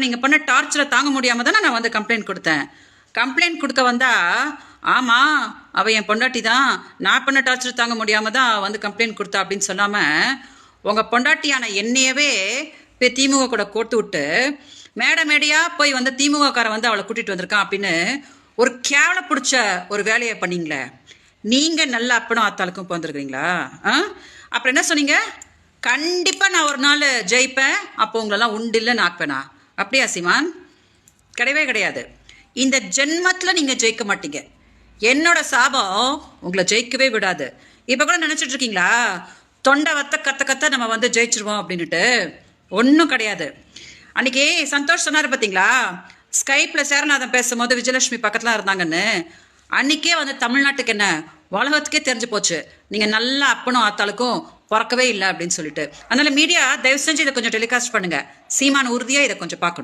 நீங்க பண்ண டார்ச்சரை தாங்க முடியாம தானே நான் வந்து கம்ப்ளைண்ட் கொடுத்தேன். கம்ப்ளைண்ட் கொடுக்க வந்தா ஆமா அவ என் பொண்டாட்டி தான், நான் பண்ண டார்ச்சர் தாங்க முடியாம தான் வந்து கம்ப்ளைண்ட் கொடுத்தா அப்படின்னு சொல்லாம உங்க பொண்டாட்டியான என்னையவே போய் திமுக கூட கோர்த்து விட்டு மேடையா போய் வந்து திமுக கார வந்து அவளை கூட்டிட்டு வந்திருக்கான் அப்படின்னு ஒரு கேவல பிடிச்ச ஒரு வேலையை பண்ணீங்களே. நீங்க நல்ல அப்பனும் ஆத்தாளுக்கும் போந்துருக்கீங்களா? அப்புறம் என்ன சொன்னீங்க? கண்டிப்பா நான் ஒரு நாள் ஜெயிப்பேன், அப்போ உங்களெல்லாம் உண்டு இல்லைன்னு ஆக்குவேனா? அப்படியா சீமான்? கிடையவே கிடையாது. இந்த ஜென்மத்தில் நீங்கள் ஜெயிக்க மாட்டீங்க. என்னோட சாபம் உங்களை ஜெயிக்கவே விடாது. இப்போ கூட நினச்சிட்டு இருக்கீங்களா தொண்டை வத்த கத்த கத்த நம்ம வந்து ஜெயிச்சிருவோம் அப்படின்ட்டு? ஒன்றும் கிடையாது. அன்னைக்கு சந்தோஷ் சொன்னார் பார்த்தீங்களா, ஸ்கைப்பில் சேரநாதன் பேசும்போது விஜயலட்சுமி பக்கத்தில் இருந்தாங்கன்னு. அன்னைக்கே வந்து தமிழ்நாட்டுக்கு என்ன உலகத்துக்கே தெரிஞ்சு போச்சு நீங்கள் நல்லா அப்பனும் ஆத்தாளுக்கும் பிறக்கவே இல்லை அப்படின்னு சொல்லிட்டு. அதனால மீடியா தயவு செஞ்சு இதை கொஞ்சம் டெலிகாஸ்ட் பண்ணுங்க. சீமான் உறுதியாக இதை கொஞ்சம் பார்க்கணும்.